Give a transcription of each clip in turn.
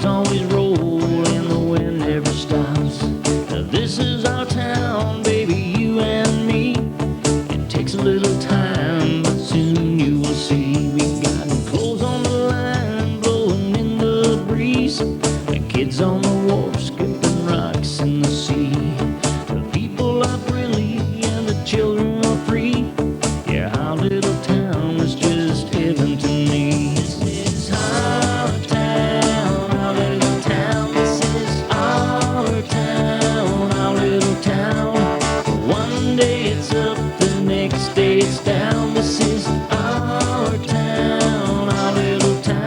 always roll and the wind never stops. This is our town, baby, you and me. It takes a little time, but soon you will see. We got clothes on the line, blowing in the breeze. The kids on the wharf, skipping rocks in the sea. The people are friendly and the children are free. Yeah, our little town is just heaven to me. This is our town, our little town. This is our town, our little town. One day it's up, the next day it's down. This is our town, our little town.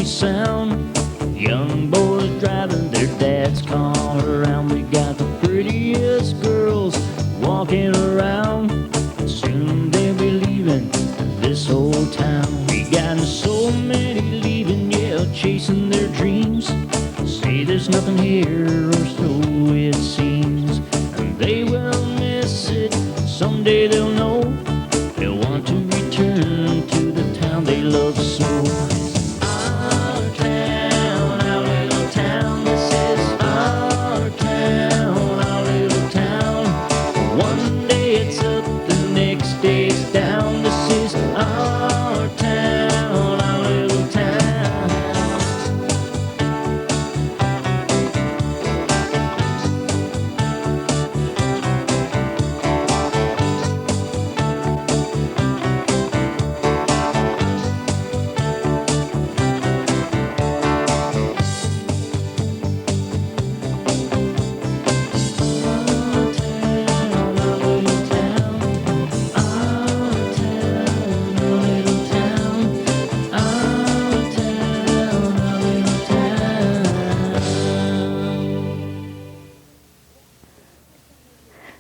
Sound. Young boys driving their dad's car around. We got the prettiest girls walking around. Soon they'll be leaving this old town. We got so many leaving, yeah, chasing their dreams. Say there's nothing here, or so it seems. And they will miss it, someday they'll know. They'll want to return to the town they love so.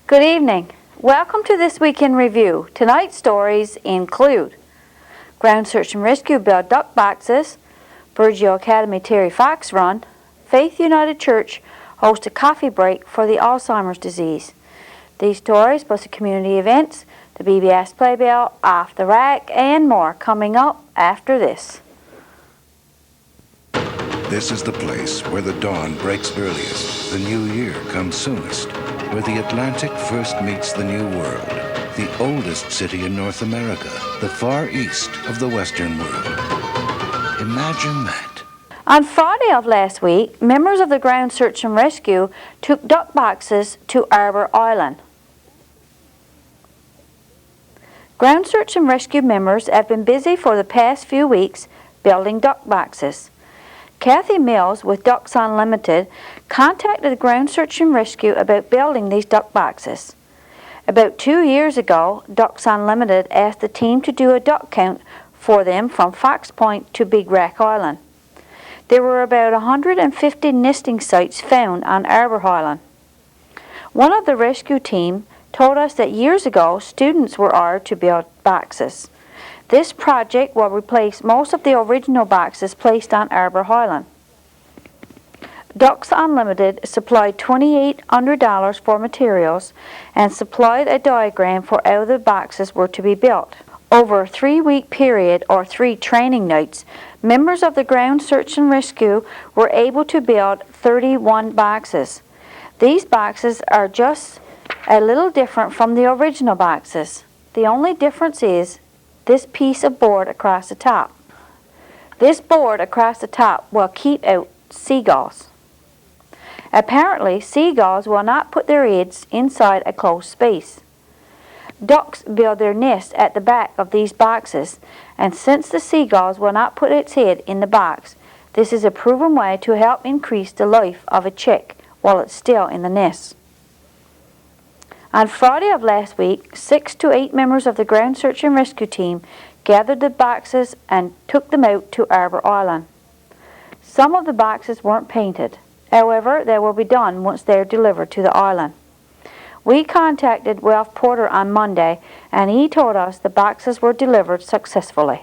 Good evening. Welcome to this Week in Review. Tonight's stories include Ground Search and Rescue build duck boxes, Burgeo Academy Terry Fox run, Faith United Church hosts a coffee break for the Alzheimer's disease. These stories plus the community events, the BBS Playbill, Off the Rack, and more coming up after this. This is the place where the dawn breaks earliest, the new year comes soonest, where the Atlantic first meets the New World, the oldest city in North America, the far east of the Western world. Imagine that. On Friday of last week, members of the Ground Search and Rescue took duck boxes to Arbor Island. Ground Search and Rescue members have been busy for the past few weeks building duck boxes. Kathy Mills with Ducks Unlimited contacted the Ground Search and Rescue about building these duck boxes. About 2 years ago, Ducks Unlimited asked the team to do a duck count for them from Fox Point to Big Rack Island. There were about 150 nesting sites found on Arbor Island. One of the rescue team told us that years ago students were ordered to build boxes. This project will replace most of the original boxes placed on Arbor Island. Ducks Unlimited supplied $2,800 for materials and supplied a diagram for how the boxes were to be built. Over a 3-week period or 3 training nights, members of the Ground Search and Rescue were able to build 31 boxes. These boxes are just a little different from the original boxes. The only difference is this piece of board across the top. This board across the top will keep out seagulls. Apparently, seagulls will not put their eggs inside a closed space. Ducks build their nests at the back of these boxes, and since the seagulls will not put its head in the box, this is a proven way to help increase the life of a chick while it's still in the nest. On Friday of last week, 6 to 8 members of the Ground Search and Rescue team gathered the boxes and took them out to Arbor Island. Some of the boxes weren't painted. However, they will be done once they are delivered to the island. We contacted Ralph Porter on Monday, and he told us the boxes were delivered successfully.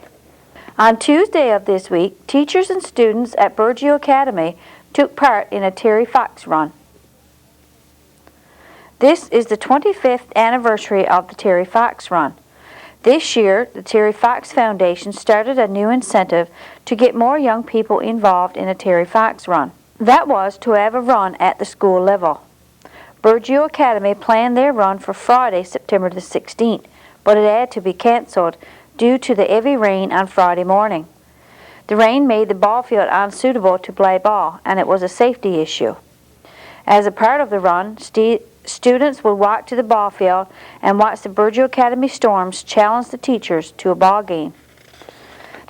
On Tuesday of this week, teachers and students at Burgeo Academy took part in a Terry Fox run. This is the 25th anniversary of the Terry Fox run. This year, the Terry Fox Foundation started a new incentive to get more young people involved in a Terry Fox run. That was to have a run at the school level. Burgeo Academy planned their run for Friday, September the 16th, but it had to be cancelled due to the heavy rain on Friday morning. The rain made the ball field unsuitable to play ball, and it was a safety issue. As a part of the run, students would walk to the ball field and watch the Burgeo Academy Storms challenge the teachers to a ball game.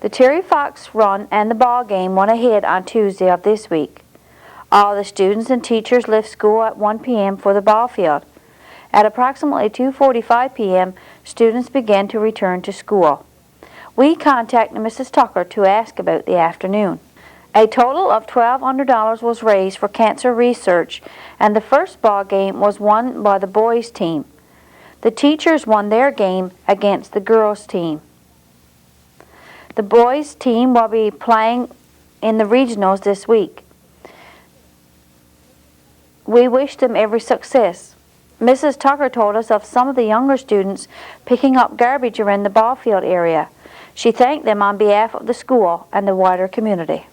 The Terry Fox run and the ball game went ahead on Tuesday of this week. All the students and teachers left school at 1 p.m. for the ball field. At approximately 2:45 p.m., students began to return to school. We contacted Mrs. Tucker to ask about the afternoon. A total of $1,200 was raised for cancer research, and the first ball game was won by the boys' team. The teachers won their game against the girls' team. The boys' team will be playing in the regionals this week. We wish them every success. Mrs. Tucker told us of some of the younger students picking up garbage around the ball field area. She thanked them on behalf of the school and the wider community.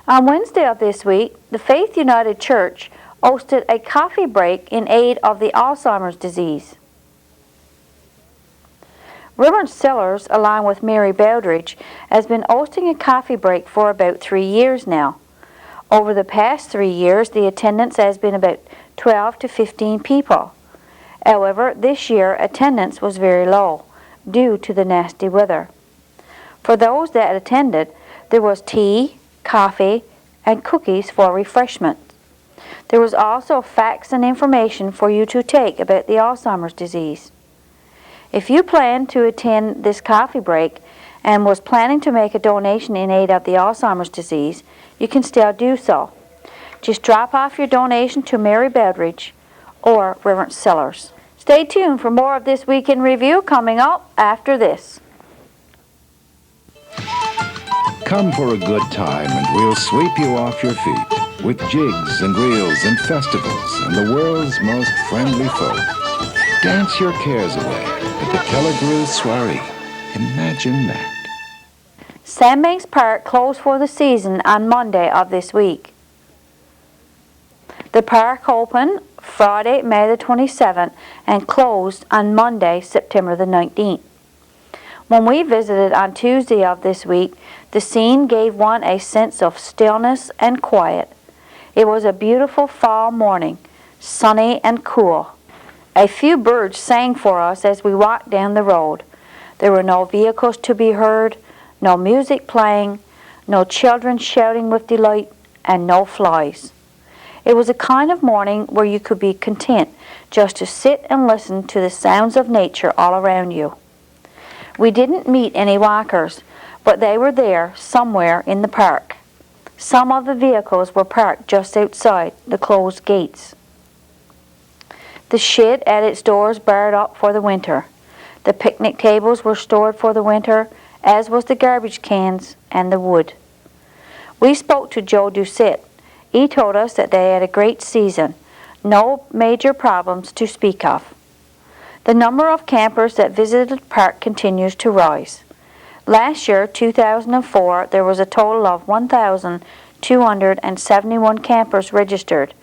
On Wednesday of this week, the Faith United Church hosted a coffee break in aid of the Alzheimer's disease. Reverend Sellers, along with Mary Bowdridge, has been hosting a coffee break for about 3 years now. Over the past 3 years, the attendance has been about 12 to 15 people. However, this year attendance was very low due to the nasty weather. For those that attended, there was tea, coffee, and cookies for refreshment. There was also facts and information for you to take about the Alzheimer's disease. If you plan to attend this coffee break and was planning to make a donation in aid of the Alzheimer's disease, you can still do so. Just drop off your donation to Mary Bowdridge or Reverend Sellers. Stay tuned for more of this Week in Review coming up after this. Come for a good time and we'll sweep you off your feet with jigs and reels and festivals and the world's most friendly folk. Dance your cares away at the Kelligrew Soiree. Imagine that. Sandbanks Park closed for the season on Monday of this week. The park opened Friday, May the 27th and closed on Monday, September the 19th. When we visited on Tuesday of this week, the scene gave one a sense of stillness and quiet. It was a beautiful fall morning, sunny and cool. A few birds sang for us as we walked down the road. There were no vehicles to be heard, no music playing, no children shouting with delight, and no flies. It was a kind of morning where you could be content just to sit and listen to the sounds of nature all around you. We didn't meet any walkers, but they were there somewhere in the park. Some of the vehicles were parked just outside the closed gates. The shed at its doors barred up for the winter. The picnic tables were stored for the winter, as was the garbage cans and the wood. We spoke to Joe Doucette. He told us that they had a great season, no major problems to speak of. The number of campers that visited the park continues to rise. Last year, 2004, there was a total of 1,271 campers registered.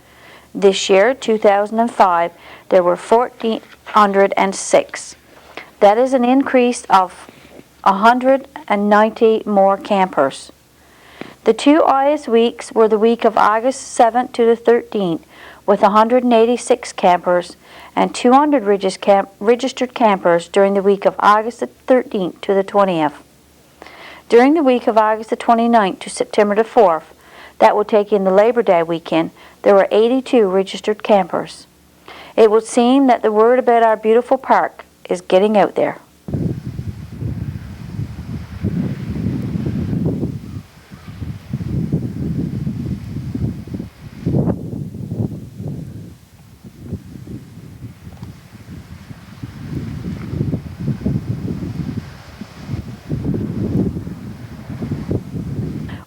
This year, 2005, there were 1,406. That is an increase of 190 more campers. The two highest weeks were the week of August 7th to the 13th, with 186 campers and 200 registered campers during the week of August the 13th to the 20th. During the week of August the 29th to September the 4th, that will take in the Labor Day weekend, there were 82 registered campers. It would seem that the word about our beautiful park is getting out there.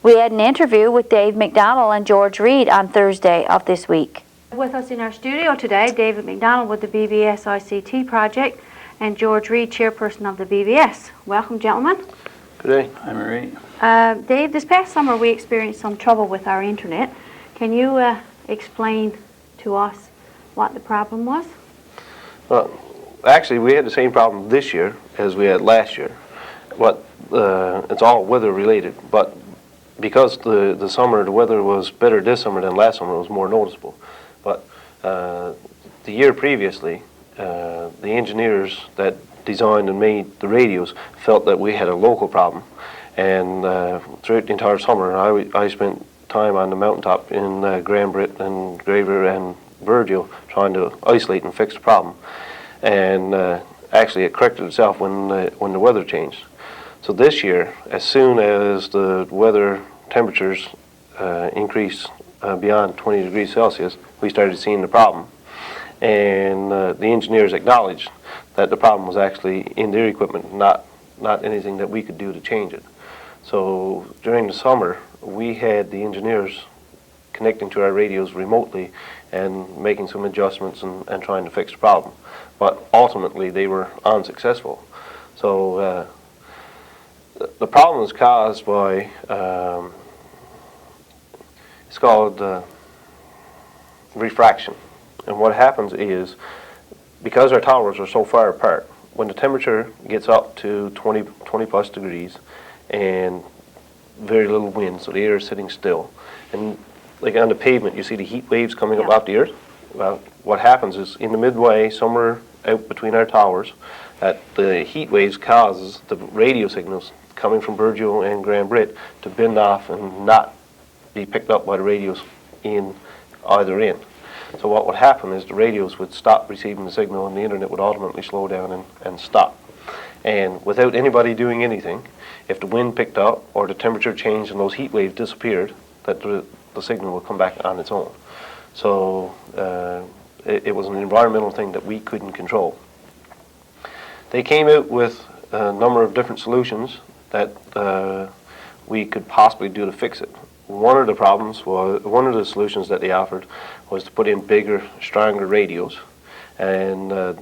We had an interview with Dave Macdonald and George Reid on Thursday of this week. With us in our studio today, David Macdonald with the BBS ICT project and George Reid, chairperson of the BBS. Welcome, gentlemen. Good day. I'm Reid. Dave, this past summer we experienced some trouble with our internet. Can you explain to us what the problem was? Well, actually, we had the same problem this year as we had last year. But it's all weather related. But because the summer, the weather was better this summer than last summer, it was more noticeable. But the year previously, the engineers that designed and made the radios felt that we had a local problem. And throughout the entire summer, I spent time on the mountaintop in Grand Brit and Graver and Burgeo trying to isolate and fix the problem. And actually it corrected itself when the weather changed. So this year, as soon as the weather temperatures increased beyond 20 degrees Celsius, we started seeing the problem. And the engineers acknowledged that the problem was actually in their equipment, not anything that we could do to change it. So during the summer, we had the engineers connecting to our radios remotely and making some adjustments and trying to fix the problem. But ultimately, they were unsuccessful. So the problem is caused by, it's called refraction. And what happens is, because our towers are so far apart, when the temperature gets up to 20 plus degrees and very little wind, so the air is sitting still, and like on the pavement you see the heat waves coming up off the earth. Well, what happens is in the midway, somewhere out between our towers, that the heat waves causes the radio signals coming from Burgeo and Grand Brit to bend off and not be picked up by the radios in either end. So what would happen is the radios would stop receiving the signal and the internet would ultimately slow down and stop. And without anybody doing anything, if the wind picked up or the temperature changed and those heat waves disappeared, that the signal would come back on its own. So it was an environmental thing that we couldn't control. They came out with a number of different solutions that we could possibly do to fix it. One of the solutions that they offered was to put in bigger, stronger radios, and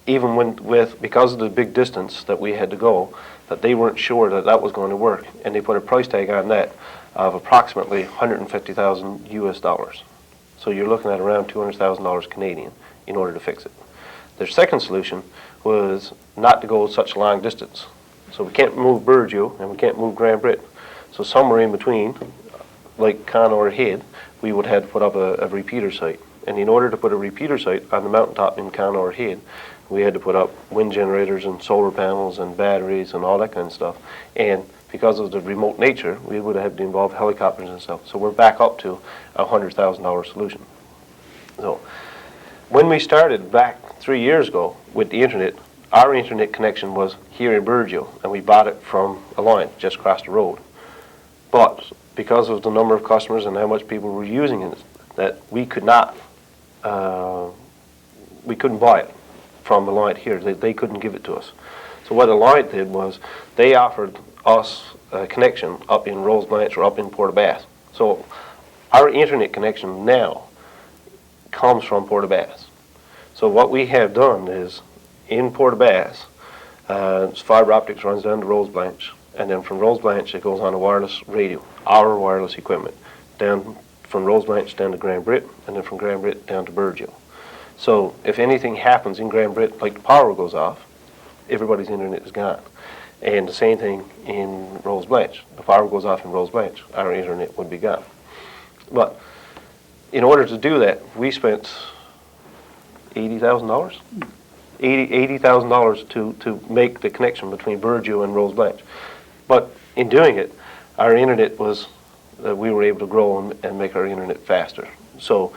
even because of the big distance that we had to go, that they weren't sure that that was going to work, and they put a price tag on that of approximately 150,000 US dollars. So you're looking at around $200,000 Canadian in order to fix it. Their second solution was not to go such a long distance. So we can't move Burgeo and we can't move Grand Brit. So somewhere in between, like Connor Head, we would have to put up a repeater site. And in order to put a repeater site on the mountaintop in Connor Head, we had to put up wind generators and solar panels and batteries and all that kind of stuff. And because of the remote nature, we would have to involve helicopters and stuff. So we're back up to a $100,000 solution. So when we started back 3 years ago with the internet, our internet connection was here in Burgeo, and we bought it from a line just across the road. But because of the number of customers and how much people were using it, that we could not, we couldn't buy it from Alliant here. They couldn't give it to us. So what Alliant did was they offered us a connection up in Rose Blanche or up in Port-aux-Basques. So our internet connection now comes from Port-aux-Basques. So what we have done is in Port-aux-Basques, fiber optics runs down to Rose Blanche, and then from Rose Blanche it goes on a wireless radio, our wireless equipment, down from Rose Blanche down to Grand Brit, and then from Grand Brit down to Burgeo. So if anything happens in Grand Brit, like the power goes off, everybody's internet is gone. And the same thing in Rose Blanche. If the power goes off in Rose Blanche, our internet would be gone. But in order to do that, we spent $80,000? $80,000 to make the connection between Burgeo and Rose Blanche. But in doing it, our internet was, we were able to grow and make our internet faster. So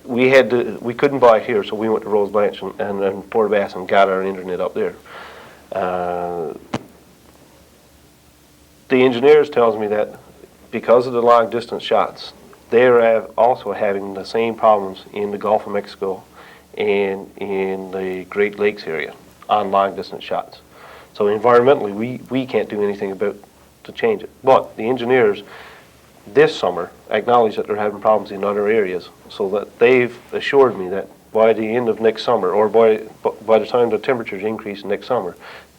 we couldn't buy it here, so we went to Rose Blanche and Port-aux-Basques and got our internet up there. The engineers tells me that because of the long distance shots, they're also having the same problems in the Gulf of Mexico and in the Great Lakes area on long distance shots. So environmentally, we can't do anything about to change it. But the engineers this summer acknowledge that they're having problems in other areas, so that they've assured me that by the end of next summer, or by the time the temperatures increase next summer,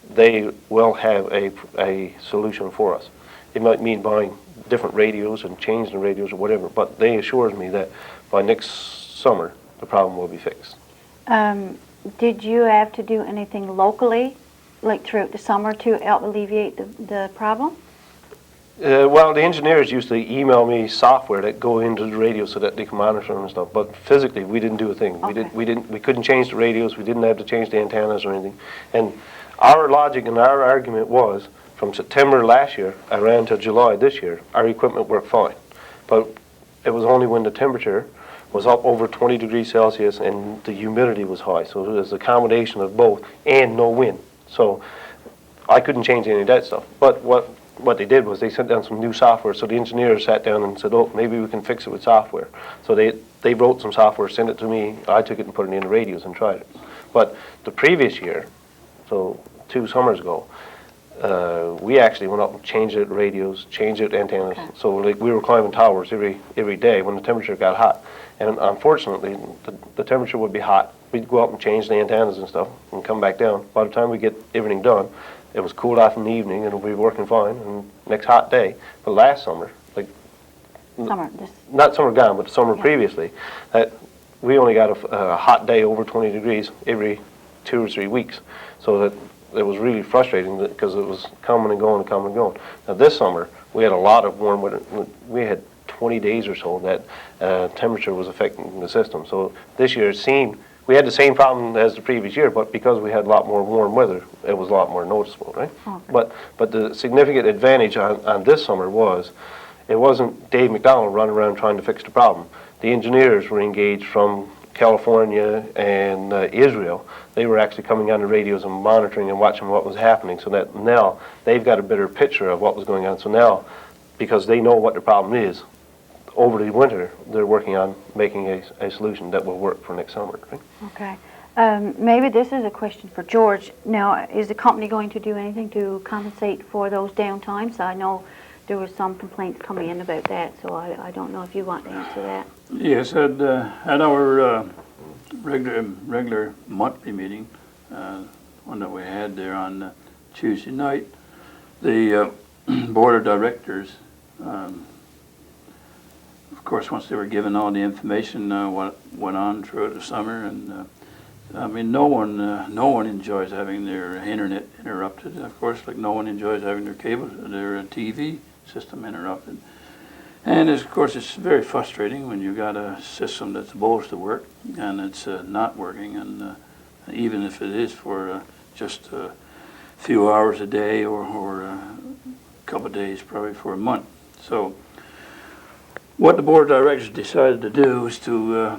they will have a solution for us. It might mean buying different radios and changing the radios or whatever, but they assured me that by next summer the problem will be fixed. Did you have to do anything locally, like throughout the summer, to help alleviate the problem? Well, the engineers used to email me software that go into the radio so that they can monitor them and stuff. But physically, we didn't do a thing. Okay. We couldn't change the radios. We didn't have to change the antennas or anything. And our logic and our argument was, from September last year around to July this year, our equipment worked fine. But it was only when the temperature was up over 20 degrees Celsius and the humidity was high. So it was a combination of both and no wind. So I couldn't change any of that stuff. But what they did was they sent down some new software, so the engineers sat down and said, oh, maybe we can fix it with software. So they wrote some software, sent it to me, I took it and put it in the radios and tried it. But the previous year, so 2 summers ago, we actually went up and changed the radios, changed the antennas. Okay. So like, we were climbing towers every day when the temperature got hot. And unfortunately, the temperature would be hot. We'd go up and change the antennas and stuff and come back down. By the time we get everything done, it was cooled off in the evening and it'll be working fine. And next hot day, but last summer, like not summer gone, but the summer previously, that we only got a hot day over 20 degrees every 2 or 3 weeks. So that it was really frustrating because it was coming and going and coming and going. Now this summer, we had a lot of warm weather. We had 20 days or so that temperature was affecting the system. So this year it seemed we had the same problem as the previous year, but because we had a lot more warm weather, it was a lot more noticeable, right? Okay. But the significant advantage on this summer was it wasn't Dave Macdonald running around trying to fix the problem. The engineers were engaged from California and Israel. They were actually coming on the radios and monitoring and watching what was happening, so that now they've got a better picture of what was going on. So now, because they know what the problem is, over the winter, they're working on making a solution that will work for next summer. Right? Okay. Maybe this is a question for George. Now, is the company going to do anything to compensate for those downtimes? I know there were some complaints coming in about that, so I don't know if you want to answer that. Yes, at our regular monthly meeting, one that we had there on Tuesday night, the board of directors, of course, once they were given all the information, what went on throughout the summer, and I mean, no one enjoys having their internet interrupted. Of course, like no one enjoys having their cable, their TV system interrupted. And of course, it's very frustrating when you've got a system that's supposed to work and it's not working, and even if it is for just a few hours a day or a couple of days, probably for a month. So what the board of directors decided to do is to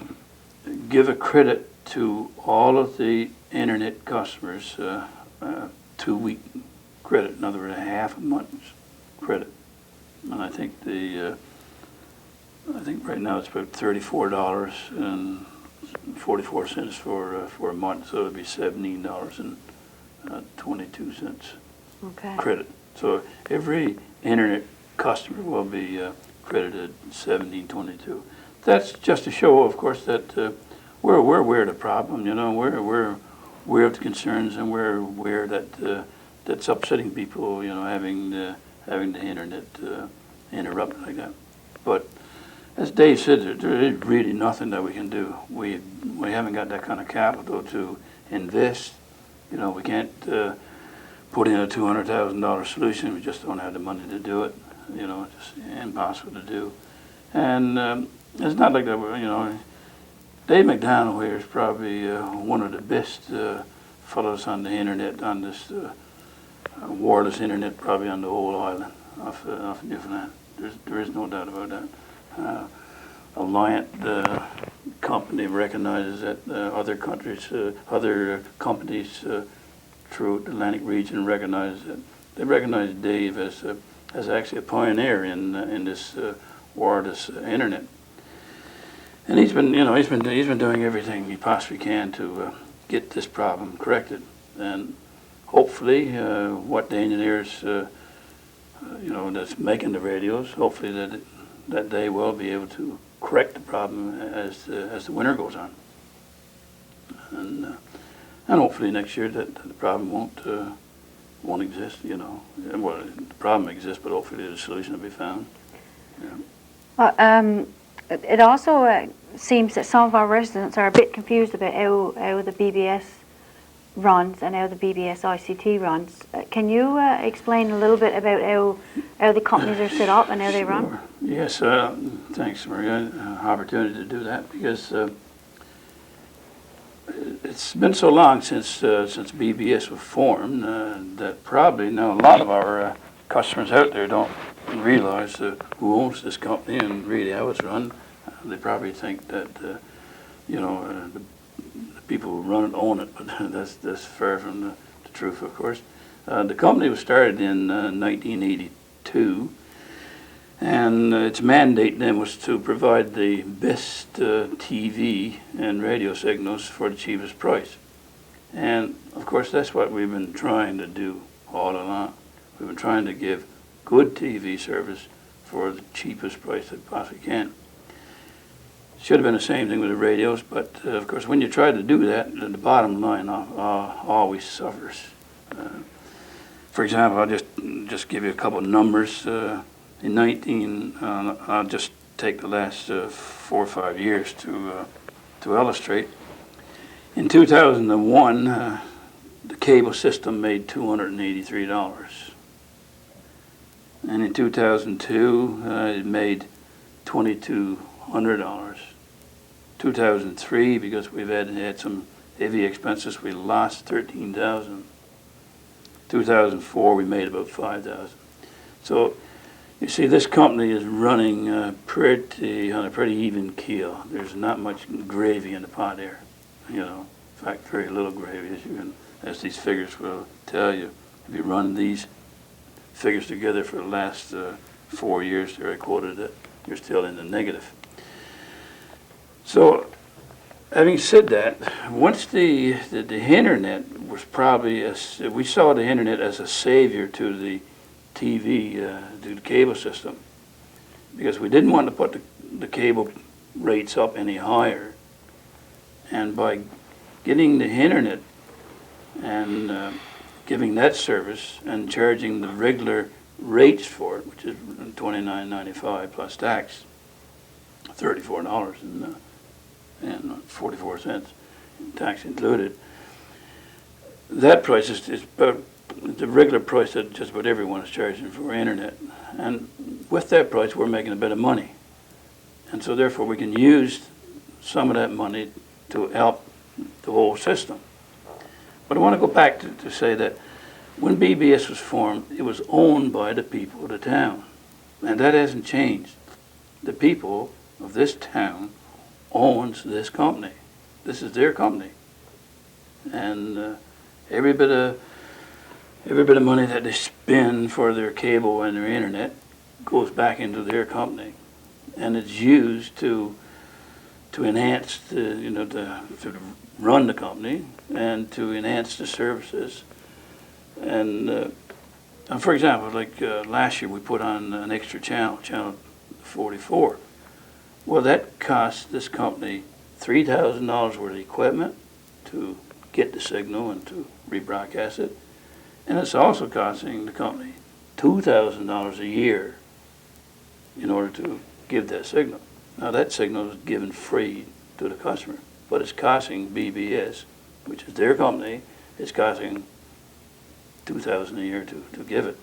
give a credit to all of the internet customers, 2-week credit, in other words, a half a month's credit. And I think right now it's about $34.44 for a month, so it'd be $17.22 credit. So every internet customer will be credited $17.22. That's just to show, of course, that we're aware of the problem. You know, we're aware of the concerns, and we're aware that that's upsetting people. You know, having the internet interrupted like that. But as Dave said, there is really nothing that we can do. We haven't got that kind of capital to invest. You know, we can't put in a $200,000 solution. We just don't have the money to do it. You know, it's just impossible to do. And it's not like that. You know, Dave Macdonald here is probably one of the best fellows on the internet, on this wireless internet, probably on the whole island of Newfoundland. There is no doubt about that. Alliant company recognizes that other countries, other companies throughout the Atlantic region recognize that. They recognize Dave as actually a pioneer in this wireless internet. And he's been doing everything he possibly can to get this problem corrected. And hopefully, what the engineers that's making the radios. Hopefully that they will be able to correct the problem as the winter goes on, and hopefully next year that the problem won't exist. And well, the problem exists, but hopefully the solution will be found. Well, it also seems that some of our residents are a bit confused about how the BBS runs and how the BBS ICT runs. Can you explain a little bit about how the companies are set up and how they run? Yes, thanks, Maria. Opportunity to do that because it's been so long since BBS was formed that probably now a lot of our customers out there don't realize who owns this company and really how it's run. They probably think that the people who run it own it, but that's far from the truth, of course. The company was started in 1982, and its mandate then was to provide the best TV and radio signals for the cheapest price. And of course that's what we've been trying to do all along. We've been trying to give good TV service for the cheapest price that possibly can. Should have been the same thing with the radios, but of course when you try to do that, the bottom line always suffers. For example, I'll just give you a couple of numbers. I'll just take the last 4 or 5 years to illustrate. In 2001, the cable system made $283. And in 2002, it made $2,200. 2003, because we've had some heavy expenses, we lost $13,000. 2004, we made about $5,000. So you see, this company is running on a pretty even keel. There's not much gravy in the pot there. In fact, very little gravy, as these figures will tell you. If you run these figures together for the last 4 years, there I quoted it, you're still in the negative. So, having said that, once the internet was probably, we saw the internet as a savior to the TV, to the cable system, because we didn't want to put the cable rates up any higher. And by getting the internet and giving that service and charging the regular rates for it, which is $29.95 plus tax, $34 and 44 cents, tax included. That price is about the regular price that just about everyone is charging for internet. And with that price, we're making a bit of money. And so therefore, we can use some of that money to help the whole system. But I want to go back to say that when BBS was formed, it was owned by the people of the town. And that hasn't changed. The people of this town owns this company. This is their company. And every bit of money that they spend for their cable and their internet goes back into their company, and it's used to enhance to run the company and to enhance the services. And for example, like last year we put on an extra channel 44. Well, that cost this company $3,000 worth of equipment to get the signal and to rebroadcast it. And it's also costing the company $2,000 a year in order to give that signal. Now that signal is given free to the customer, but it's costing BBS, which is their company, it's costing $2,000 a year to give it.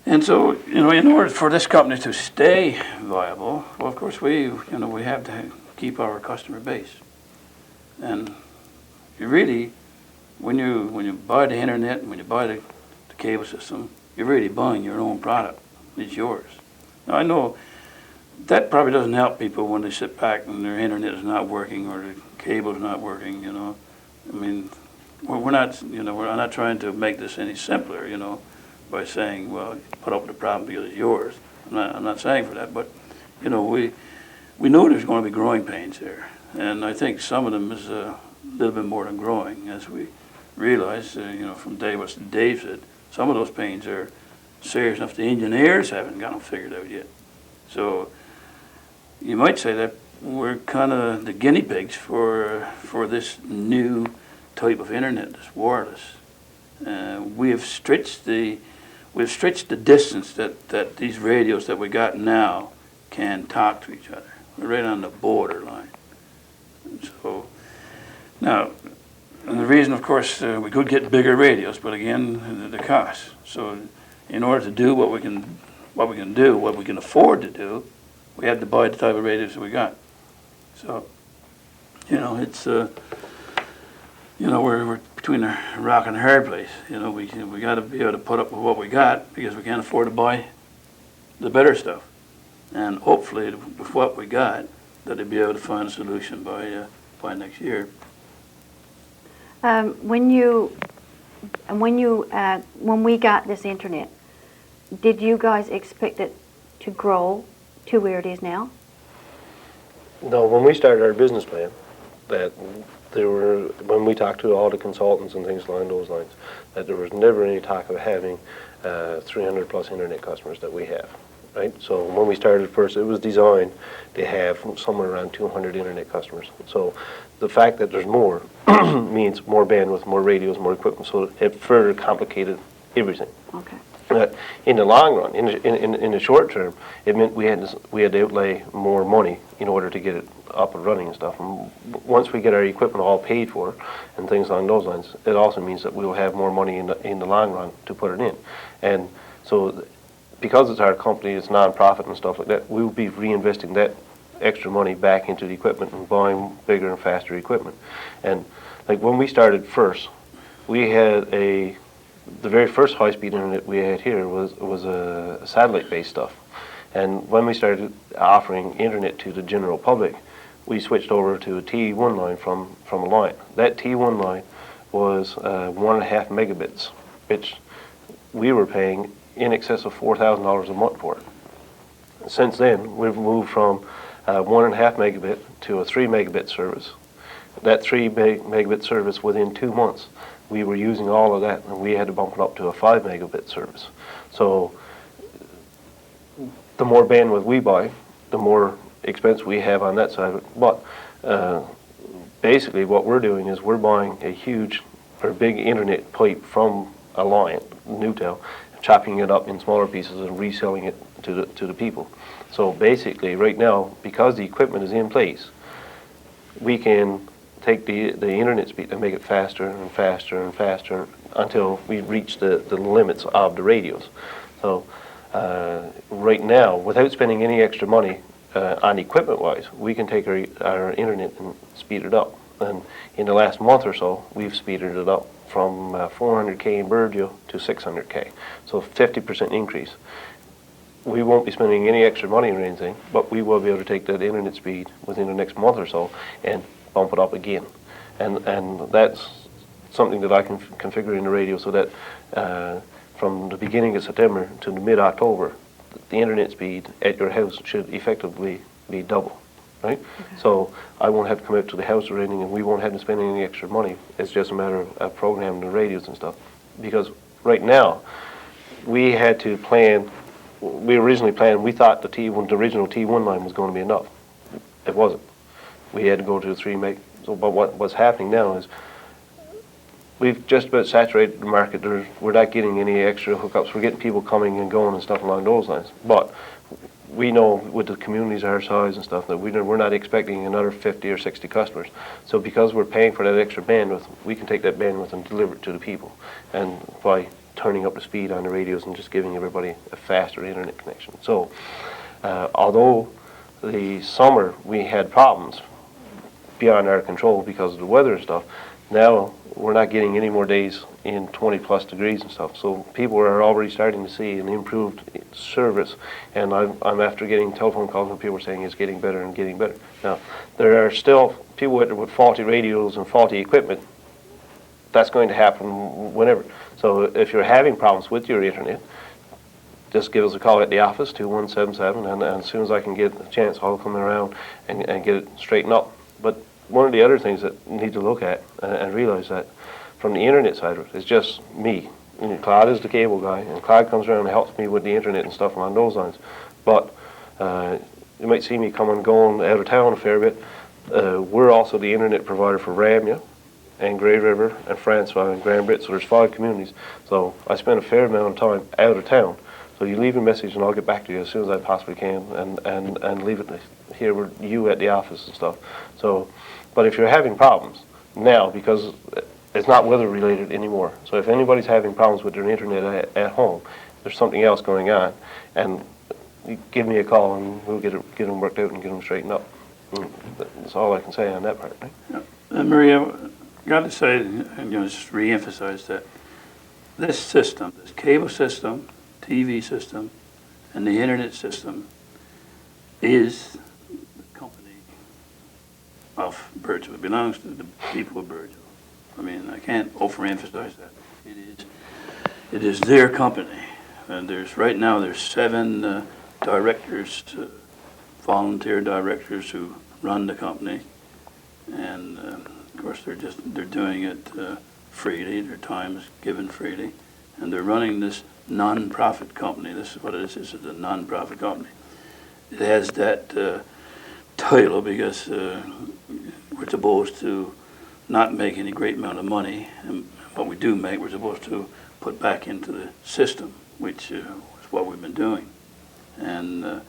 And so, in order for this company to stay viable, well, of course, we have to keep our customer base. And you really, when you buy the internet, when you buy the cable system, you're really buying your own product. It's yours. Now, I know that probably doesn't help people when they sit back and their internet is not working or the cable is not working. I mean, we're not trying to make this any simpler. By saying, well, put up with the problem because it's yours. I'm not saying for that, but we know there's going to be growing pains there, and I think some of them is a little bit more than growing, as we realize, from what Dave said, some of those pains are serious enough. The engineers haven't got them figured out yet. So you might say that we're kind of the guinea pigs for this new type of internet, this wireless. We've stretched the distance that these radios that we got now can talk to each other. We're right on the borderline. So now, and the reason, of course, we could get bigger radios, but again, the cost. So in order to do what we can afford to do, we had to buy the type of radios that we got. So, it's we're between a rock and a hard place. We got to be able to put up with what we got because we can't afford to buy the better stuff. And hopefully, with what we got, that they'll be able to find a solution by next year. When we got this internet, did you guys expect it to grow to where it is now? No, when we started our business plan, when we talked to all the consultants and things along those lines, that there was never any talk of having 300 plus internet customers that we have, right? So when we started first, it was designed to have somewhere around 200 internet customers. So the fact that there's more means more bandwidth, more radios, more equipment, so it further complicated everything. Okay. In the long run, in the short term, it meant we had to outlay more money in order to get it up and running and stuff. And once we get our equipment all paid for and things along those lines, it also means that we will have more money in the long run to put it in. And so, because it's our company, it's non-profit and stuff like that, we will be reinvesting that extra money back into the equipment and buying bigger and faster equipment. And like when we started first, we had the very first high-speed internet we had here was a satellite-based stuff. And when we started offering internet to the general public, we switched over to a T1 line from a line. That T1 line was 1.5 megabits, which we were paying in excess of $4,000 a month for it. Since then, we've moved from 1.5 megabit to a 3 megabit service. That 3 megabit service, within 2 months, we were using all of that, and we had to bump it up to a 5 megabit service. So the more bandwidth we buy, the more expense we have on that side of it. But basically what we're doing is we're buying a big internet pipe from a line, Newtel, chopping it up in smaller pieces and reselling it to the people. So basically right now, because the equipment is in place, we can take the internet speed and make it faster and faster and faster until we reach the limits of the radios. So right now, without spending any extra money on equipment-wise, we can take our internet and speed it up. And in the last month or so, we've speeded it up from 400K in Burgeo to 600K. So 50% increase. We won't be spending any extra money or anything, but we will be able to take that internet speed within the next month or so and bump it up again. And that's something that I can configure in the radio so that from the beginning of September to the mid-October, the internet speed at your house should effectively be double, right? Okay. So I won't have to come out to the house or anything, and we won't have to spend any extra money. It's just a matter of programming the radios and stuff. Because right now, we had to plan. We originally planned. We thought the original T1 line was going to be enough. It wasn't. We had to go to the 3 meg. So, but what's happening now is we've just about saturated the market. We're not getting any extra hookups. We're getting people coming and going and stuff along those lines. But we know with the communities our size and stuff that we're not expecting another 50 or 60 customers. So because we're paying for that extra bandwidth, we can take that bandwidth and deliver it to the people. And by turning up the speed on the radios and just giving everybody a faster internet connection. So although the summer we had problems beyond our control because of the weather and stuff, now we're not getting any more days in 20 plus degrees and stuff. So people are already starting to see an improved service, and I'm after getting telephone calls when people are saying it's getting better and getting better. Now, there are still people with faulty radios and faulty equipment. That's going to happen whenever. So if you're having problems with your internet, just give us a call at the office, 2177, and as soon as I can get a chance, I'll come around and get it straightened up. But one of the other things that you need to look at and realize that from the internet side of it is just me. Claude is the cable guy, and Claude comes around and helps me with the internet and stuff along those lines. But you might see me coming and going out of town a fair bit. We're also the internet provider for Ramya and Grey River and Francois and Grand Brit, so there's 5 communities. So I spend a fair amount of time out of town. So you leave a message and I'll get back to you as soon as I possibly can, and leave it here with you at the office and stuff. So, but if you're having problems now, because it's not weather related anymore, so if anybody's having problems with their internet at home, there's something else going on, and you give me a call and we'll get them worked out and get them straightened up. That's all I can say on that part. Right? Yeah. Maria, got to say, and just re-emphasize that this system, this cable system, TV system, and the internet system is the company of Burgeo. It belongs to the people of Burgeo. I mean, I can't overemphasize that. It is their company, and right now there's 7 directors, volunteer directors who run the company, and of course they're doing it freely. Their time is given freely, and they're running this non-profit company. This is what it is. This is a non-profit company. It has that title because we're supposed to not make any great amount of money, and what we do make, we're supposed to put back into the system, which is what we've been doing. And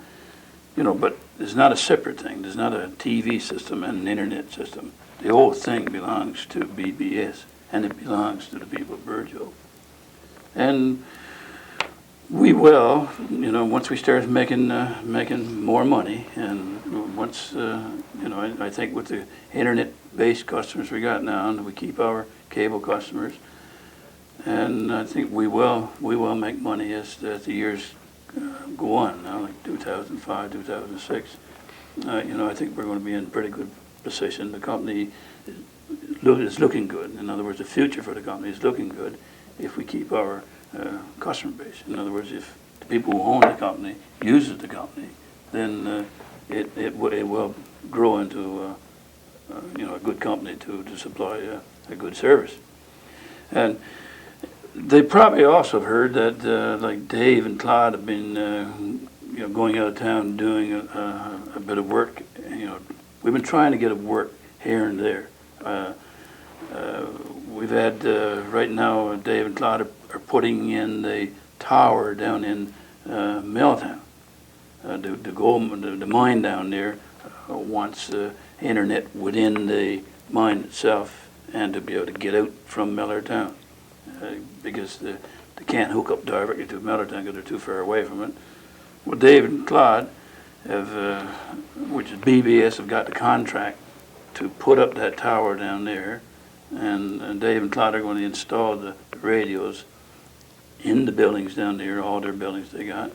but it's not a separate thing. There's not a TV system and an internet system. The whole thing belongs to BBS, and it belongs to the people of Burgeo. And we will, once we start making more money, and once, I think with the internet-based customers we got now, and we keep our cable customers, and I think we will make money as the years go on now, like 2005, 2006. I think we're going to be in a pretty good position. The company is looking good. In other words, the future for the company is looking good if we keep our customer base. In other words, if the people who own the company uses the company, then it will grow into a good company to supply a good service. And they probably also have heard that like Dave and Claude have been going out of town doing a bit of work. We've been trying to get work here and there. We've had right now Dave and Claude are putting in the tower down in Milltown. The mine down there wants internet within the mine itself, and to be able to get out from Millertown. Because they can't hook up directly to Millertown because they're too far away from it. Well, Dave and Claude have, which is BBS, have got the contract to put up that tower down there, and Dave and Claude are going to install the radios in the buildings down there, all their buildings they got,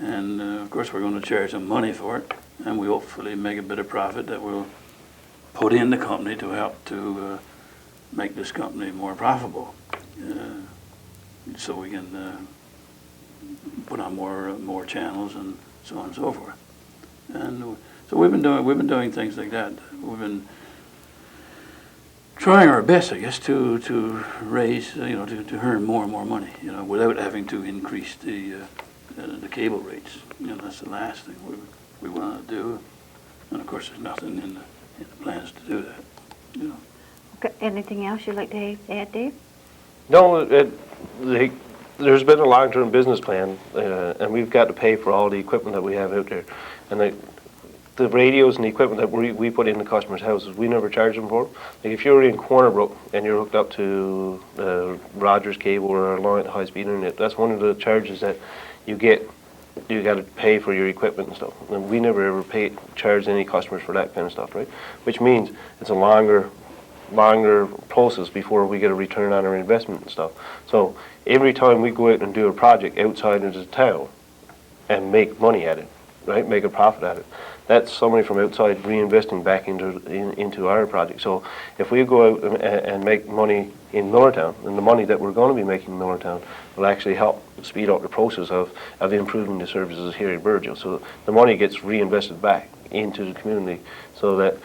and of course we're going to charge them money for it, and we hopefully make a bit of profit that we'll put in the company to help to make this company more profitable. So we can put on more channels and so on and so forth. And so we've been doing things like that. We've been trying our best, I guess, to raise, to earn more and more money, without having to increase the cable rates. That's the last thing we want to do. And of course, there's nothing in the plans to do that. Okay. Anything else you'd like to add, Dave? No, there's been a long-term business plan, and we've got to pay for all the equipment that we have out there. And the radios and the equipment that we put in the customers' houses, we never charge them for. Like if you're in Corner Brook and you're hooked up to Rogers cable or Alliant high-speed internet, that's one of the charges that you get. You got to pay for your equipment and stuff. And we never ever charge any customers for that kind of stuff, right? Which means it's a longer process before we get a return on our investment and stuff. So every time we go out and do a project outside of the town and make money at it, right, make a profit at it, that's somebody from outside reinvesting back into our project. So if we go out and make money in Millertown, then the money that we're going to be making in Millertown will actually help speed up the process of improving the services here in Burgeo. So the money gets reinvested back into the community so that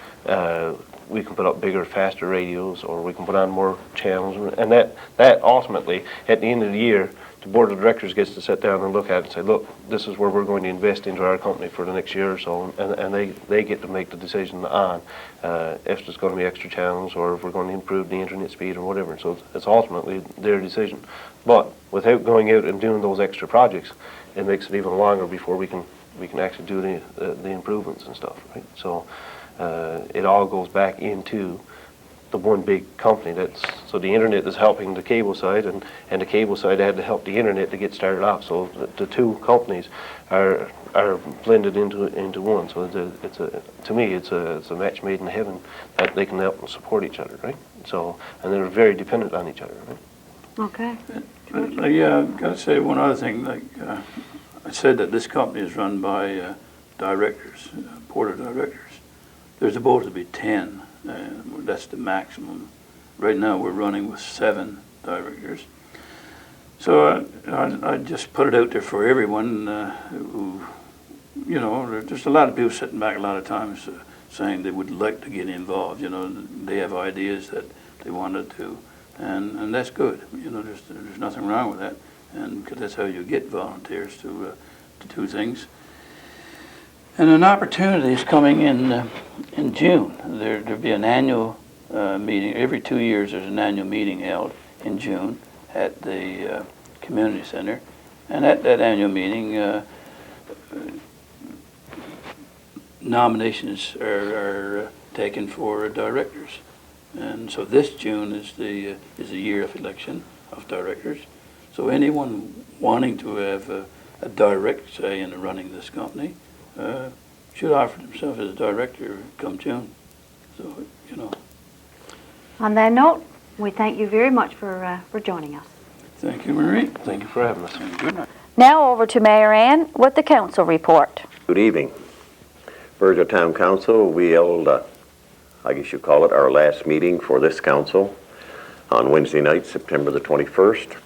we can put up bigger, faster radios, or we can put on more channels, and that ultimately, at the end of the year, the board of directors gets to sit down and look at it and say, look, this is where we're going to invest into our company for the next year or so, and they get to make the decision on if there's going to be extra channels or if we're going to improve the internet speed or whatever. So it's ultimately their decision. But without going out and doing those extra projects, it makes it even longer before we can actually do the improvements and stuff, right? So it all goes back into the one big company. So the internet is helping the cable side, and the cable side had to help the internet to get started off. So the two companies are blended into one. So to me it's a match made in heaven that they can help and support each other, right? So, and they're very dependent on each other, right? Okay. Yeah, I've got to say one other thing. I said that this company is run by directors, board of directors. There's supposed to be 10. That's the maximum. Right now we're running with 7 directors. So I just put it out there for everyone who, there's just a lot of people sitting back a lot of times saying they would like to get involved. They have ideas that they wanted to, and that's good. There's nothing wrong with that, and because that's how you get volunteers to do things. And an opportunity is coming in June. There'll be an annual meeting. Every 2 years there's an annual meeting held in June at the community center. And at that annual meeting, nominations are taken for directors. And so this June is the year of election of directors. So anyone wanting to have a direct say in running this company should offer himself as a director come June. So, On that note, we thank you very much for joining us. Thank you, Marie. Thank you for having us. Good night. Now over to Mayor Ann with the council report. Good evening. Burgeo Town Council, we held, I guess you call it, our last meeting for this council on Wednesday night, September the 21st.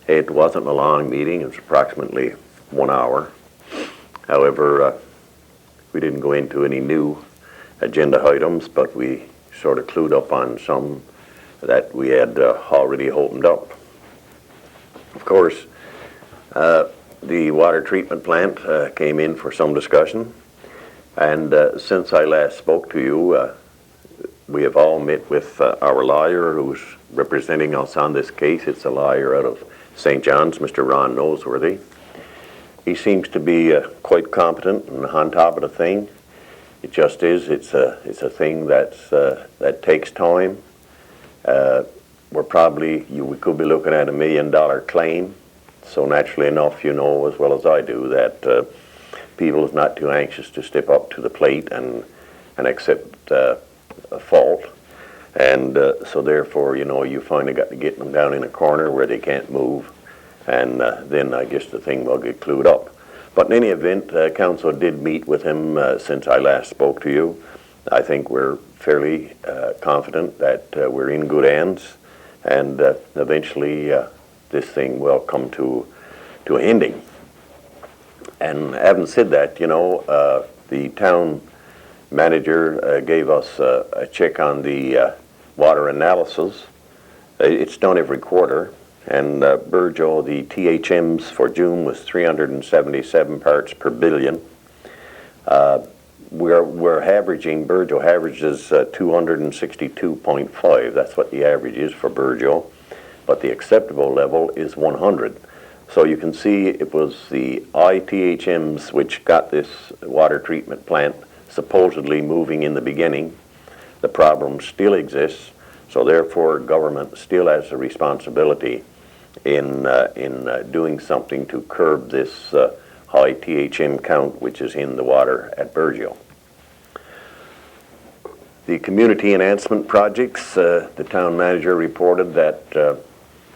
It wasn't a long meeting. It was approximately 1 hour. However, we didn't go into any new agenda items, but we sort of clued up on some that we had already opened up. Of course, the water treatment plant came in for some discussion, and since I last spoke to you, we have all met with our lawyer who's representing us on this case. It's a lawyer out of St. John's, Mr. Ron Noseworthy. He seems to be quite competent and on top of the thing. It just is. It's a thing that takes time. We could be looking at $1 million claim. So naturally enough, you know as well as I do that people is not too anxious to step up to the plate and accept a fault. And so therefore, you finally got to get them down in a corner where they can't move. And then I guess the thing will get clued up. But in any event, council did meet with him since I last spoke to you. I think we're fairly confident that we're in good hands, and eventually this thing will come to an ending. And having said that, the town manager gave us a check on the water analysis. It's done every quarter. And Burgeo, the THMs for June was 377 parts per billion. We're averaging, Burgeo averages 262.5. That's what the average is for Burgeo. But the acceptable level is 100. So you can see it was the ITHMs which got this water treatment plant supposedly moving in the beginning. The problem still exists. So therefore, government still has a responsibility in doing something to curb this high THM count which is in the water at Burgeo. The community enhancement projects, the town manager reported that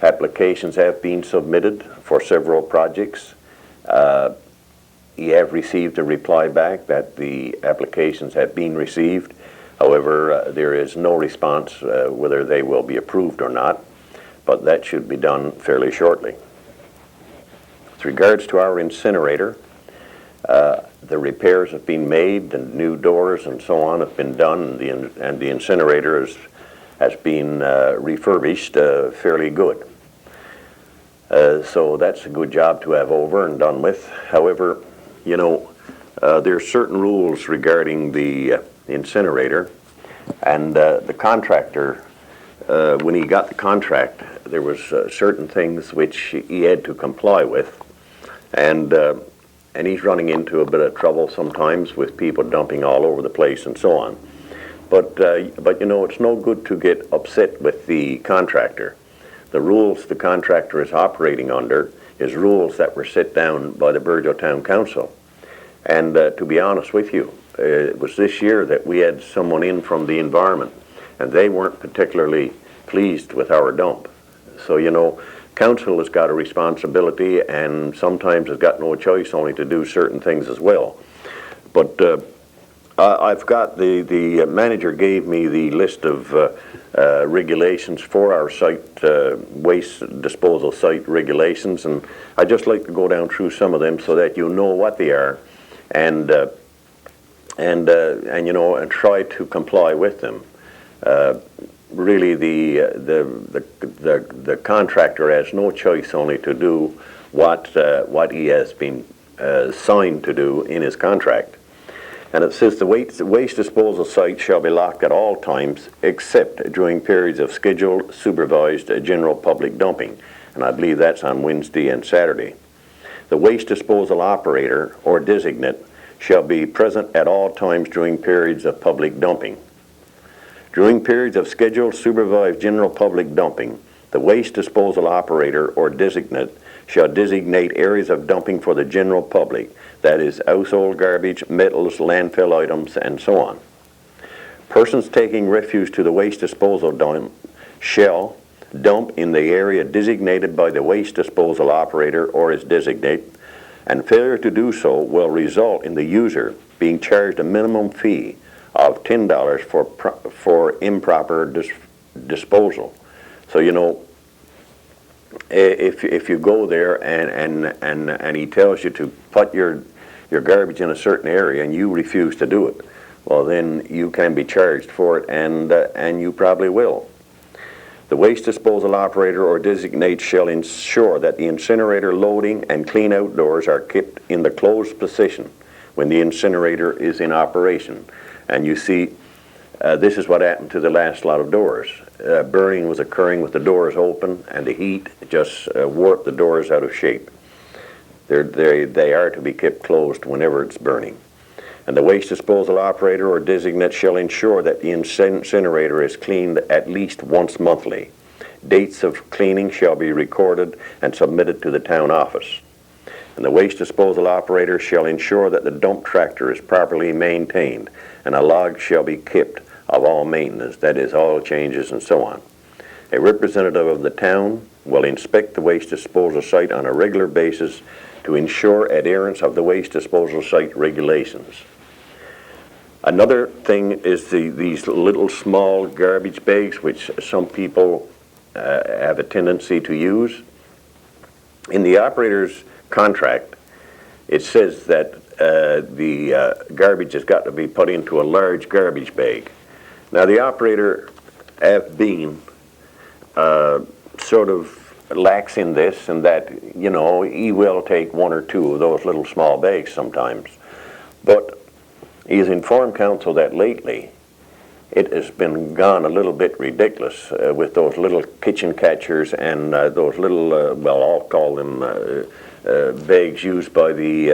applications have been submitted for several projects. He have received a reply back that the applications have been received. However, there is no response whether they will be approved or not, but that should be done fairly shortly. With regards to our incinerator, the repairs have been made, and new doors and so on have been done, and the incinerator has been refurbished fairly good. So that's a good job to have over and done with. However, you know, there are certain rules regarding the incinerator, and the contractor, when he got the contract, there was certain things which he had to comply with, and he's running into a bit of trouble sometimes with people dumping all over the place and so on. But you know, it's no good to get upset with the contractor. The rules the contractor is operating under is rules that were set down by the Burgeo Town Council. And to be honest with you, it was this year that we had someone in from the environment, and they weren't particularly pleased with our dump. So, you know, council has got a responsibility, and sometimes has got no choice only to do certain things as well. But I've got the manager gave me the list of regulations for our site, waste disposal site regulations, and I'd just like to go down through some of them so that you know what they are, and you know, and try to comply with them. Really, the contractor has no choice only to do what he has been signed to do in his contract. And it says the waste disposal site shall be locked at all times except during periods of scheduled, supervised, general public dumping. And I believe that's on Wednesday and Saturday. The waste disposal operator or designate shall be present at all times during periods of public dumping. During periods of scheduled, supervised, general public dumping, the waste disposal operator or designate shall designate areas of dumping for the general public, that is, household garbage, metals, landfill items, and so on. Persons taking refuse to the waste disposal dump shall dump in the area designated by the waste disposal operator or his designate, and failure to do so will result in the user being charged a minimum fee of $10 for improper disposal. So, you know, if you go there and he tells you to put your garbage in a certain area and you refuse to do it, well, then you can be charged for it, and you probably will. The waste disposal operator or designate shall ensure that the incinerator loading and clean outdoors are kept in the closed position when the incinerator is in operation. And you see, this is what happened to the last lot of doors. Burning was occurring with the doors open, and the heat just warped the doors out of shape. They are to be kept closed whenever it's burning. And the waste disposal operator or designate shall ensure that the incinerator is cleaned at least once monthly. Dates of cleaning shall be recorded and submitted to the town office. And the waste disposal operator shall ensure that the dump tractor is properly maintained, and a log shall be kept of all maintenance, that is, oil changes and so on. A representative of the town will inspect the waste disposal site on a regular basis to ensure adherence of the waste disposal site regulations. Another thing is these little small garbage bags, which some people have a tendency to use. In the operator's contract, it says that the garbage has got to be put into a large garbage bag. Now, the operator have been sort of lax in this, and that, you know, he will take one or two of those little small bags sometimes. But he's informed council that lately it has been gone a little bit ridiculous with those little kitchen catchers and those little, well, I'll call them bags used by the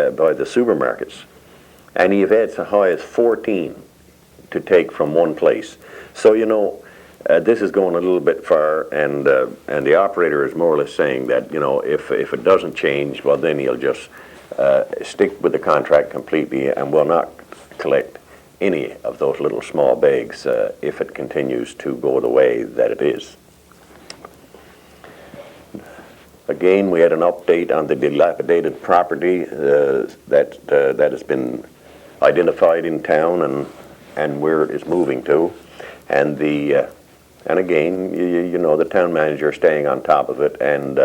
supermarkets. And you've had as high as 14 to take from one place. So, you know, this is going a little bit far, and the operator is more or less saying that, you know, if it doesn't change, well, then he'll just stick with the contract completely and will not collect any of those little small bags if it continues to go the way that it is. Again, we had an update on the dilapidated property that has been identified in town and where it is moving to, and again, you know, the town manager is staying on top of it, and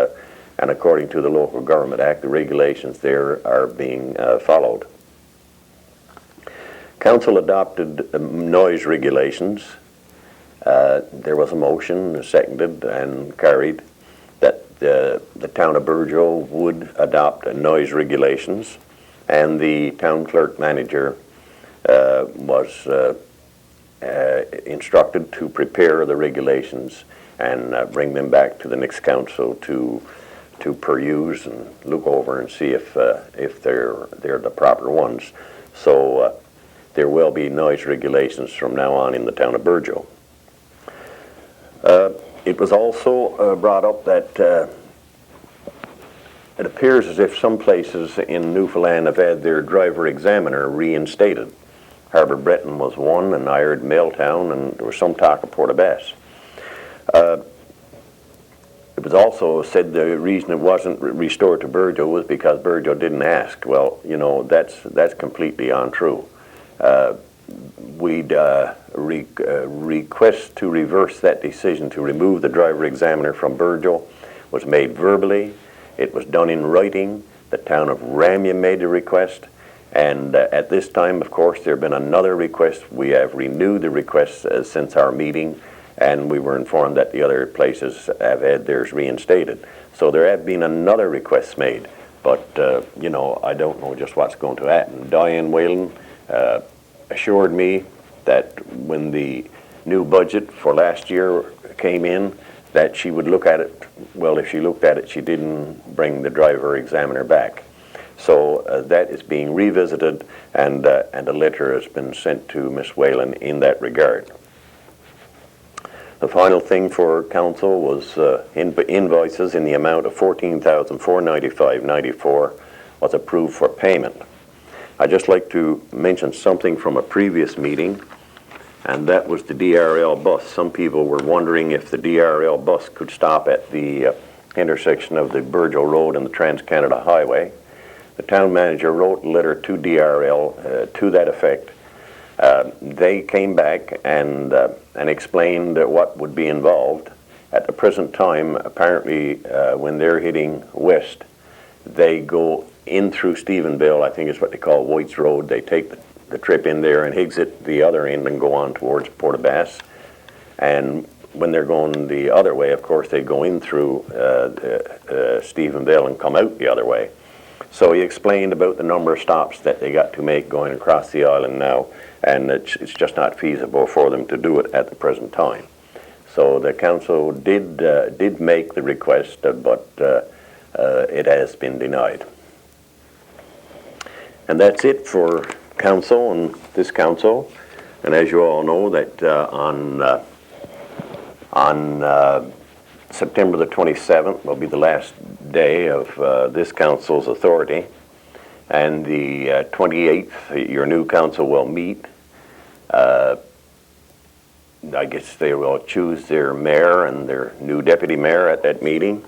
according to the Local Government Act, the regulations there are being followed. Council adopted noise regulations. There was a motion seconded and carried that the town of Burgeo would adopt noise regulations, and the town clerk manager was instructed to prepare the regulations and bring them back to the next council to peruse and look over and see if they're the proper ones. So there will be noise regulations from now on in the town of Burgeo. It was also brought up that it appears as if some places in Newfoundland have had their driver examiner reinstated. Harbour Breton was one, and Iard, Milltown, and there was some talk of Portabass. It was also said the reason it wasn't restored to Burgeo was because Burgeo didn't ask. Well, you know, that's completely untrue. We'd request to reverse that decision to remove the driver examiner from Burgeo was made verbally. It was done in writing. The town of Ramya made the request. And at this time, of course, there have been another request. We have renewed the request since our meeting, and we were informed that the other places have had theirs reinstated. So there have been another request made, but you know, I don't know just what's going to happen. Diane Whalen assured me that when the new budget for last year came in, that she would look at it. Well, if she looked at it, she didn't bring the driver examiner back. So that is being revisited, and a letter has been sent to Miss Whalen in that regard. The final thing for council was invoices in the amount of $14,495.94 was approved for payment. I'd just like to mention something from a previous meeting, and that was the DRL bus. Some people were wondering if the DRL bus could stop at the intersection of the Burgeo Road and the Trans-Canada Highway. The town manager wrote a letter to DRL to that effect. They came back and explained what would be involved. At the present time, apparently, when they're heading west, they go in through Stephenville. I think it's what they call White's Road. They take the trip in there and exit the other end and go on towards Portabass. And when they're going the other way, of course, they go in through Stephenville and come out the other way. So he explained about the number of stops that they got to make going across the island now, and it's just not feasible for them to do it at the present time. So the council did make the request, but it has been denied. And that's it for council and this council. And as you all know, that on September the 27th will be the last day of this council's authority, and the 28th your new council will meet. I guess they will choose their mayor and their new deputy mayor at that meeting,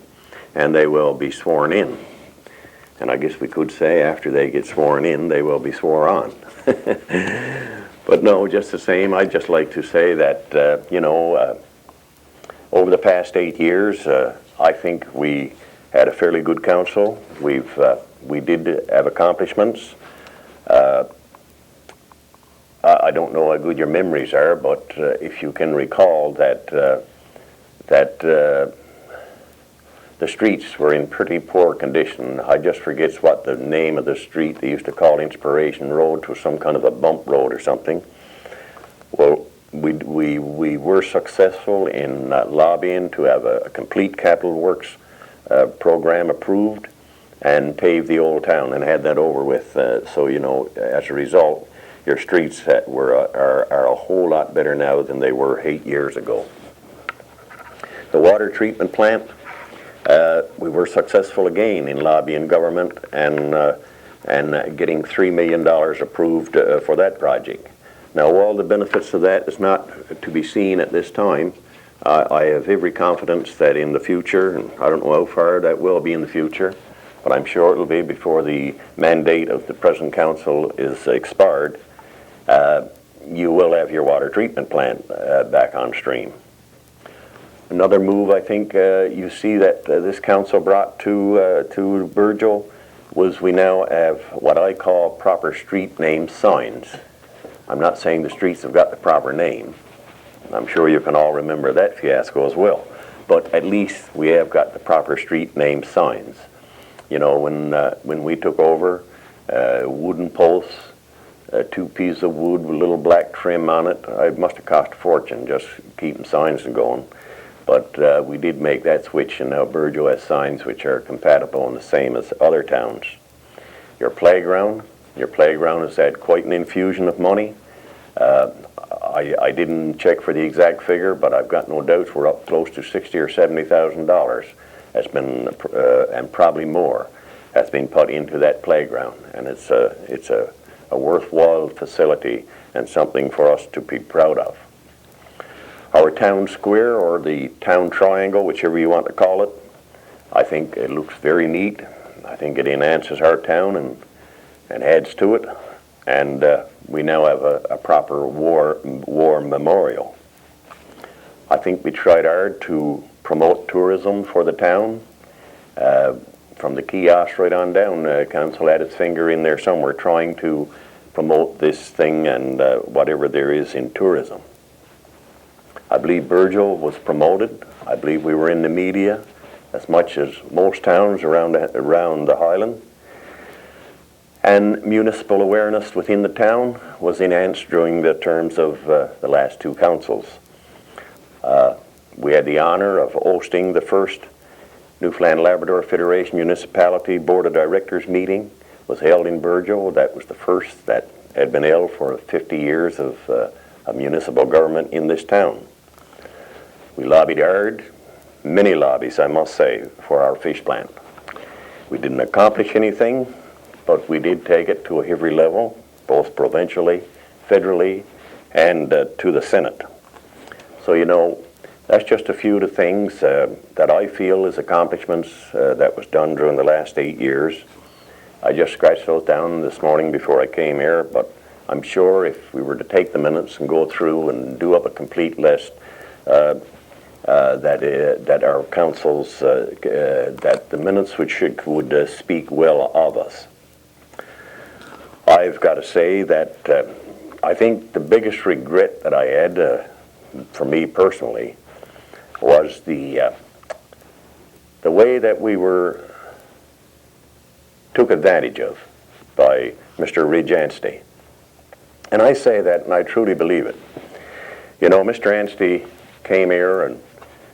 and they will be sworn in. And I guess we could say after they get sworn in, they will be sworn on. But no, just the same, I'd just like to say that, you know, over the past 8 years, I think we had a fairly good council. We did have accomplishments. I don't know how good your memories are, but if you can recall that the streets were in pretty poor condition. I just forget what the name of the street they used to call Inspiration Road. It was some kind of a bump road or something. Well, we were successful in lobbying to have a complete capital works program approved and pave the old town and had that over with. So, you know, as a result, your streets are a whole lot better now than they were 8 years ago. The water treatment plant, we were successful again in lobbying government and getting $3 million approved for that project. Now, all the benefits of that is not to be seen at this time. I have every confidence that in the future, and I don't know how far that will be in the future, but I'm sure it will be before the mandate of the present council is expired, you will have your water treatment plant back on stream. Another move I think you see that this council brought to Burgeo was we now have what I call proper street name signs. I'm not saying the streets have got the proper name. I'm sure you can all remember that fiasco as well. But at least we have got the proper street name signs. You know, when we took over, wooden posts, 2 pieces of wood with a little black trim on it. It must have cost a fortune just keeping signs going. But we did make that switch, and now Burgeo has signs which are compatible and the same as other towns. Your playground has had quite an infusion of money. I didn't check for the exact figure, but I've got no doubts we're up close to $60,000 or $70,000. That's been, and probably more, has been put into that playground, and it's a worthwhile facility and something for us to be proud of. Our town square, or the town triangle, whichever you want to call it, I think it looks very neat. I think it enhances our town and adds to it. And we now have a proper war memorial. I think we tried hard to promote tourism for the town. From the kiosk right on down, council had its finger in there somewhere trying to promote this thing and whatever there is in tourism. I believe Burgeo was promoted. I believe we were in the media as much as most towns around the Highland. And municipal awareness within the town was enhanced during the terms of the last 2 councils. We had the honor of hosting the first Newfoundland Labrador Federation Municipality Board of Directors meeting. Was held in Burgeo. That was the first that had been held for 50 years of municipal government in this town. We lobbied hard, many lobbies I must say, for our fish plant. We didn't accomplish anything, but we did take it to every level, both provincially, federally, and to the Senate. So, you know, that's just a few of the things that I feel is accomplishments that was done during the last 8 years. I just scratched those down this morning before I came here, but I'm sure if we were to take the minutes and go through and do up a complete list, that our councils, that the minutes would speak well of us. I've got to say that I think the biggest regret that I had, for me personally, was the way that we were took advantage of by Mr. Reid. And I say that, and I truly believe it. You know, Mr. Anstey came here and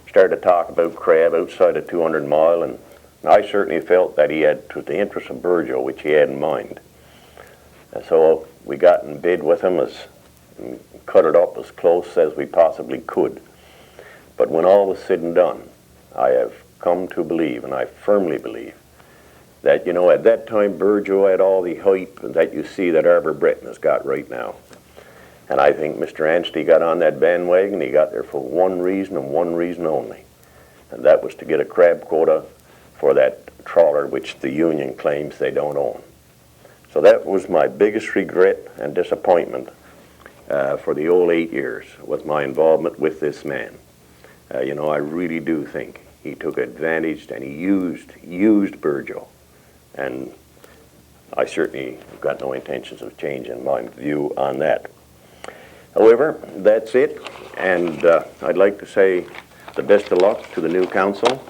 started to talk about crab outside of 200 Mile, and I certainly felt that he had, to the interest of Burgeo, which he had in mind. And so we got in bed with him and cut it up as close as we possibly could. But when all was said and done, I have come to believe, and I firmly believe, that, you know, at that time Burgeo had all the hype that you see that Arbor Breton has got right now. And I think Mr. Anstey got on that bandwagon. He got there for one reason and one reason only, and that was to get a crab quota for that trawler which the union claims they don't own. So that was my biggest regret and disappointment for the whole 8 years, was my involvement with this man. You know, I really do think he took advantage and he used Burgeo. And I certainly have got no intentions of changing my view on that. However, that's it, and I'd like to say the best of luck to the new council.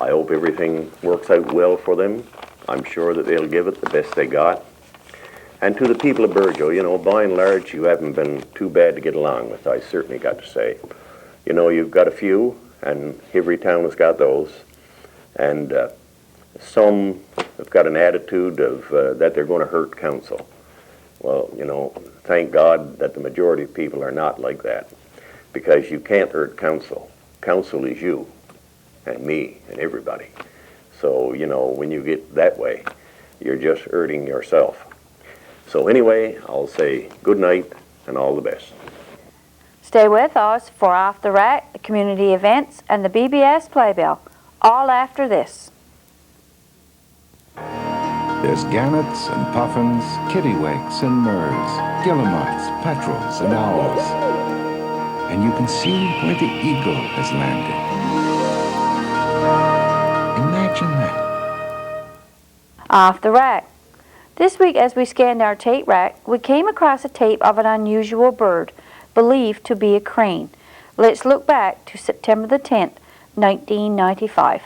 I hope everything works out well for them. I'm sure that they'll give it the best they got. And to the people of Burgeo, you know, by and large, you haven't been too bad to get along with, I certainly got to say. You know, you've got a few, and every town has got those, and some have got an attitude of that they're going to hurt council. Well, you know, thank God that the majority of people are not like that, because you can't hurt council. Council is you and me and everybody. So, you know, when you get that way, you're just hurting yourself. So anyway, I'll say good night and all the best. Stay with us for Off the Rack, community events, and the BBS Playbill, all after this. There's gannets and puffins, kittiwakes and murres, guillemots, petrels and owls. And you can see where the eagle has landed. Imagine that. Off the Rack. This week, as we scanned our tape rack, we came across a tape of an unusual bird, believed to be a crane. Let's look back to September the 10th, 1995.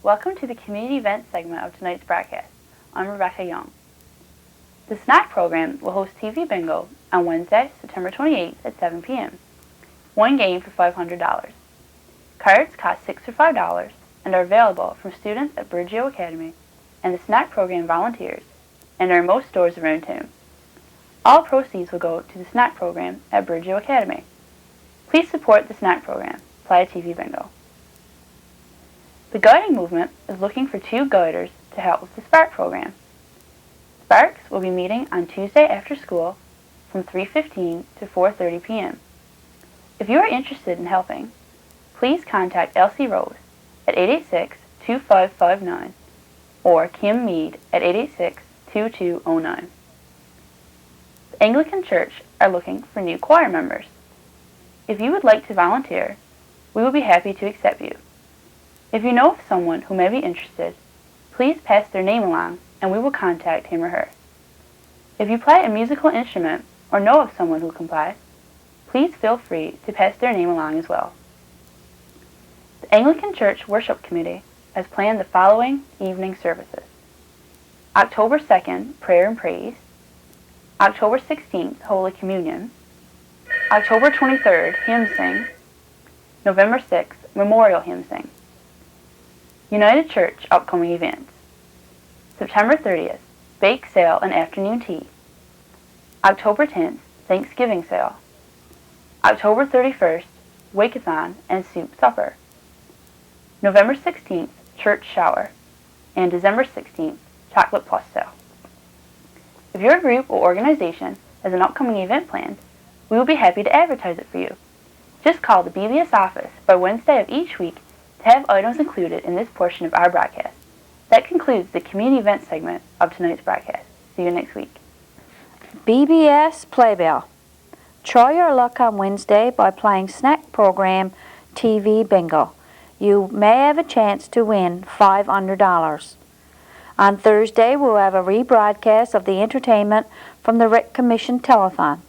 Welcome to the community events segment of tonight's broadcast. I'm Rebecca Young. The snack program will host TV bingo on Wednesday, September 28th at 7 p.m. One game for $500. Cards cost $6 or $5 and are available from students at Burgeo Academy and the snack program volunteers and are in most stores around town. All proceeds will go to the snack program at Burgeo Academy. Please support the snack program. Play a TV bingo. The guiding movement is looking for 2 guiders to help with the Spark program. Sparks will be meeting on Tuesday after school from 3:15 to 4:30 p.m. If you are interested in helping, please contact Elsie Rose at 886-2559 or Kim Mead at 886-2209. The Anglican Church are looking for new choir members. If you would like to volunteer, we will be happy to accept you. If you know of someone who may be interested, please pass their name along and we will contact him or her. If you play a musical instrument or know of someone who can play, please feel free to pass their name along as well. The Anglican Church Worship Committee has planned the following evening services. October 2nd, Prayer and Praise. October 16th, Holy Communion. October 23rd, Hymn Sing. November 6th, Memorial Hymn Sing. United Church upcoming events. September 30th, Bake Sale and Afternoon Tea. October 10th, Thanksgiving Sale. October 31st, Wake-a-thon and Soup Supper. November 16th, Church Shower. And December 16th, Chocolate Plus Sale. If your group or organization has an upcoming event planned, we will be happy to advertise it for you. Just call the BBS office by Wednesday of each week to have items included in this portion of our broadcast. That concludes the community event segment of tonight's broadcast. See you next week. BBS Playbill. Try your luck on Wednesday by playing snack program TV bingo. You may have a chance to win $500. On Thursday, we'll have a rebroadcast of the entertainment from the Rec Commission Telethon.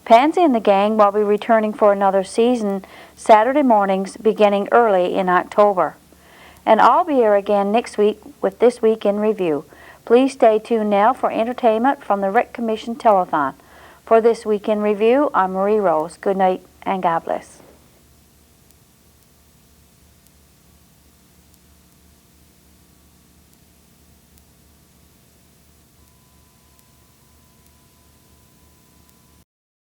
Pansy and the gang will be returning for another season Saturday mornings beginning early in October. And I'll be here again next week with This Week in Review. Please stay tuned now for entertainment from the Rec Commission Telethon. For This Week in Review, I'm Marie Rose. Good night and God bless.